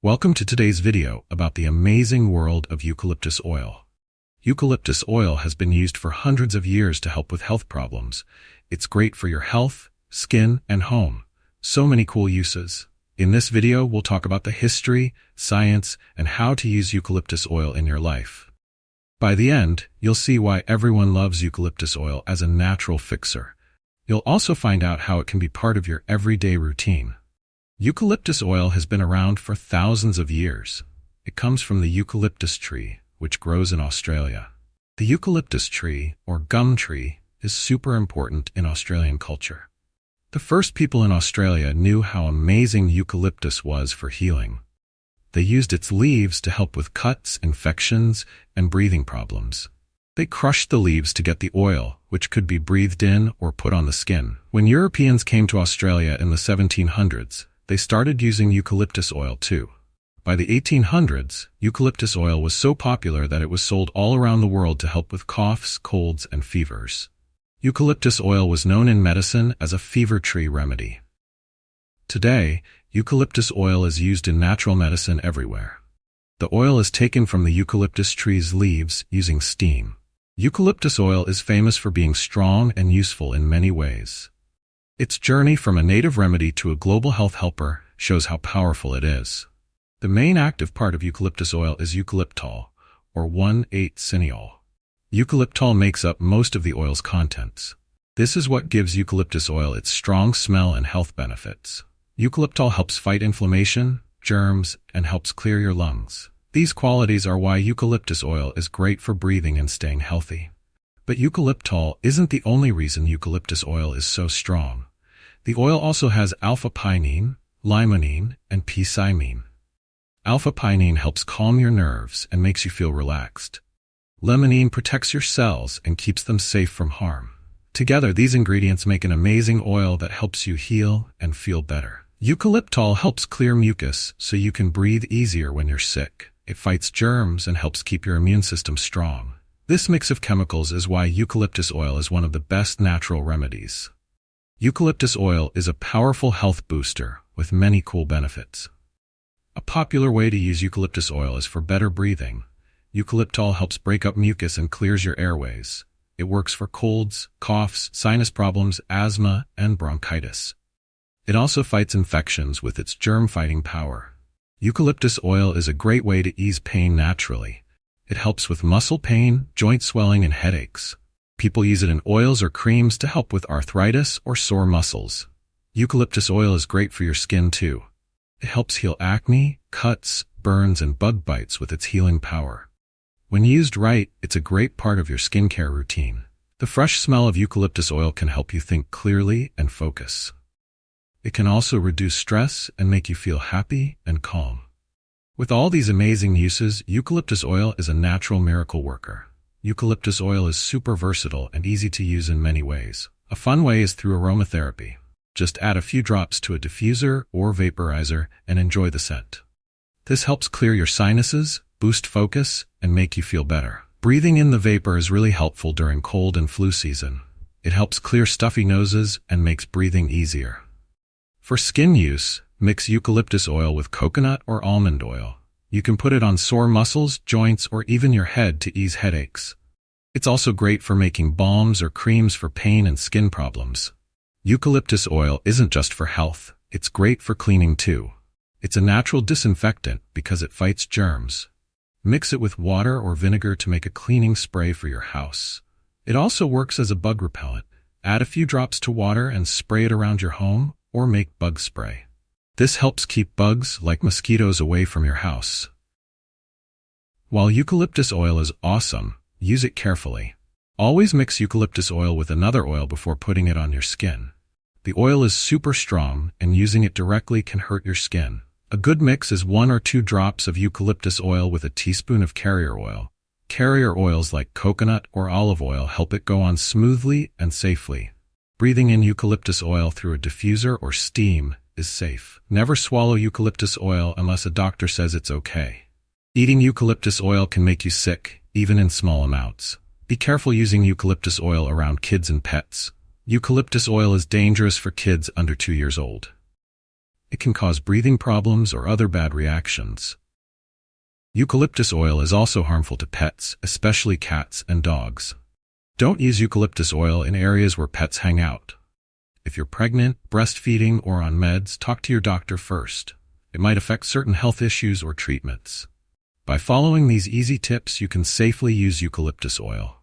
Welcome to today's video about the amazing world of eucalyptus oil. Eucalyptus oil has been used for hundreds of years to help with health problems. It's great for your health, skin, and home. So many cool uses. In this video, we'll talk about the history, science, and how to use eucalyptus oil in your life. By the end, you'll see why everyone loves eucalyptus oil as a natural fixer. You'll also find out how it can be part of your everyday routine. Eucalyptus oil has been around for thousands of years. It comes from the eucalyptus tree, which grows in Australia. The eucalyptus tree, or gum tree, is super important in Australian culture. The first people in Australia knew how amazing eucalyptus was for healing. They used its leaves to help with cuts, infections, and breathing problems. They crushed the leaves to get the oil, which could be breathed in or put on the skin. When Europeans came to Australia in the 1700s, they started using eucalyptus oil too. By the 1800s, eucalyptus oil was so popular that it was sold all around the world to help with coughs, colds, and fevers. Eucalyptus oil was known in medicine as a fever tree remedy. Today, eucalyptus oil is used in natural medicine everywhere. The oil is taken from the eucalyptus tree's leaves using steam. Eucalyptus oil is famous for being strong and useful in many ways. Its journey from a native remedy to a global health helper shows how powerful it is. The main active part of eucalyptus oil is eucalyptol, or 1,8-cineol. Eucalyptol makes up most of the oil's contents. This is what gives eucalyptus oil its strong smell and health benefits. Eucalyptol helps fight inflammation, germs, and helps clear your lungs. These qualities are why eucalyptus oil is great for breathing and staying healthy. But eucalyptol isn't the only reason eucalyptus oil is so strong. The oil also has alpha-pinene, limonene, and p-cymene. Alpha-pinene helps calm your nerves and makes you feel relaxed. Limonene protects your cells and keeps them safe from harm. Together, these ingredients make an amazing oil that helps you heal and feel better. Eucalyptol helps clear mucus so you can breathe easier when you're sick. It fights germs and helps keep your immune system strong. This mix of chemicals is why eucalyptus oil is one of the best natural remedies. Eucalyptus oil is a powerful health booster with many cool benefits. A popular way to use eucalyptus oil is for better breathing. Eucalyptol helps break up mucus and clears your airways. It works for colds, coughs, sinus problems, asthma, and bronchitis. It also fights infections with its germ-fighting power. Eucalyptus oil is a great way to ease pain naturally. It helps with muscle pain, joint swelling, and headaches. People use it in oils or creams to help with arthritis or sore muscles. Eucalyptus oil is great for your skin too. It helps heal acne, cuts, burns, and bug bites with its healing power. When used right, it's a great part of your skincare routine. The fresh smell of eucalyptus oil can help you think clearly and focus. It can also reduce stress and make you feel happy and calm. With all these amazing uses, eucalyptus oil is a natural miracle worker. Eucalyptus oil is super versatile and easy to use in many ways. A fun way is through aromatherapy. Just add a few drops to a diffuser or vaporizer and enjoy the scent. This helps clear your sinuses, boost focus, and make you feel better. Breathing in the vapor is really helpful during cold and flu season. It helps clear stuffy noses and makes breathing easier. For skin use, mix eucalyptus oil with coconut or almond oil. You can put it on sore muscles, joints, or even your head to ease headaches. It's also great for making balms or creams for pain and skin problems. Eucalyptus oil isn't just for health, it's great for cleaning too. It's a natural disinfectant because it fights germs. Mix it with water or vinegar to make a cleaning spray for your house. It also works as a bug repellent. Add a few drops to water and spray it around your home or make bug spray. This helps keep bugs like mosquitoes away from your house. While eucalyptus oil is awesome, use it carefully. Always mix eucalyptus oil with another oil before putting it on your skin. The oil is super strong, and using it directly can hurt your skin. A good mix is 1 or 2 drops of eucalyptus oil with a teaspoon of carrier oil. Carrier oils like coconut or olive oil help it go on smoothly and safely. Breathing in eucalyptus oil through a diffuser or steam is safe. Never swallow eucalyptus oil unless a doctor says it's okay. Eating eucalyptus oil can make you sick, even in small amounts. Be careful using eucalyptus oil around kids and pets. Eucalyptus oil is dangerous for kids under 2 years old. It can cause breathing problems or other bad reactions. Eucalyptus oil is also harmful to pets, especially cats and dogs. Don't use eucalyptus oil in areas where pets hang out. If you're pregnant, breastfeeding, or on meds, talk to your doctor first. It might affect certain health issues or treatments. By following these easy tips, you can safely use eucalyptus oil.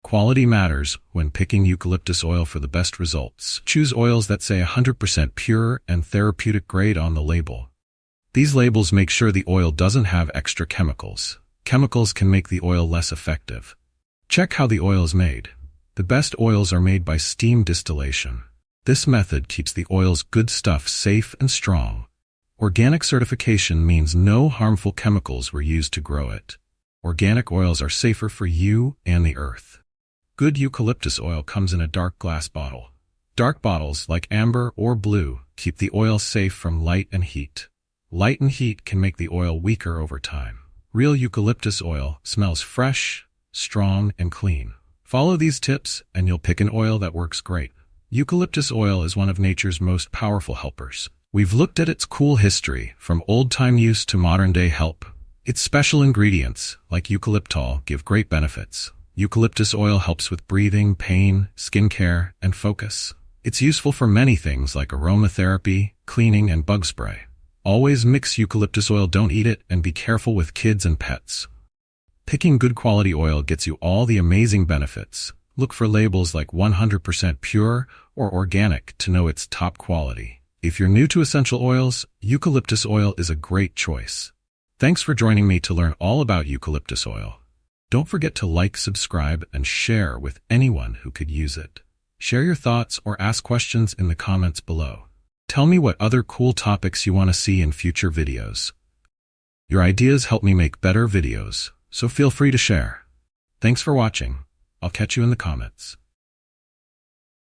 Quality matters when picking eucalyptus oil for the best results. Choose oils that say 100% pure and therapeutic grade on the label. These labels make sure the oil doesn't have extra chemicals. Chemicals can make the oil less effective. Check how the oil is made. The best oils are made by steam distillation. This method keeps the oil's good stuff safe and strong. Organic certification means no harmful chemicals were used to grow it. Organic oils are safer for you and the earth. Good eucalyptus oil comes in a dark glass bottle. Dark bottles, like amber or blue, keep the oil safe from light and heat. Light and heat can make the oil weaker over time. Real eucalyptus oil smells fresh, strong, and clean. Follow these tips and you'll pick an oil that works great. Eucalyptus oil is one of nature's most powerful helpers. We've looked at its cool history, from old-time use to modern-day help. Its special ingredients, like eucalyptol, give great benefits. Eucalyptus oil helps with breathing, pain, skin care, and focus. It's useful for many things like aromatherapy, cleaning, and bug spray. Always mix eucalyptus oil, don't eat it, and be careful with kids and pets. Picking good quality oil gets you all the amazing benefits. Look for labels like 100% pure or organic to know it's top quality. If you're new to essential oils, eucalyptus oil is a great choice. Thanks for joining me to learn all about eucalyptus oil. Don't forget to like, subscribe, and share with anyone who could use it. Share your thoughts or ask questions in the comments below. Tell me what other cool topics you want to see in future videos. Your ideas help me make better videos, so feel free to share. Thanks for watching. I'll catch you in the comments.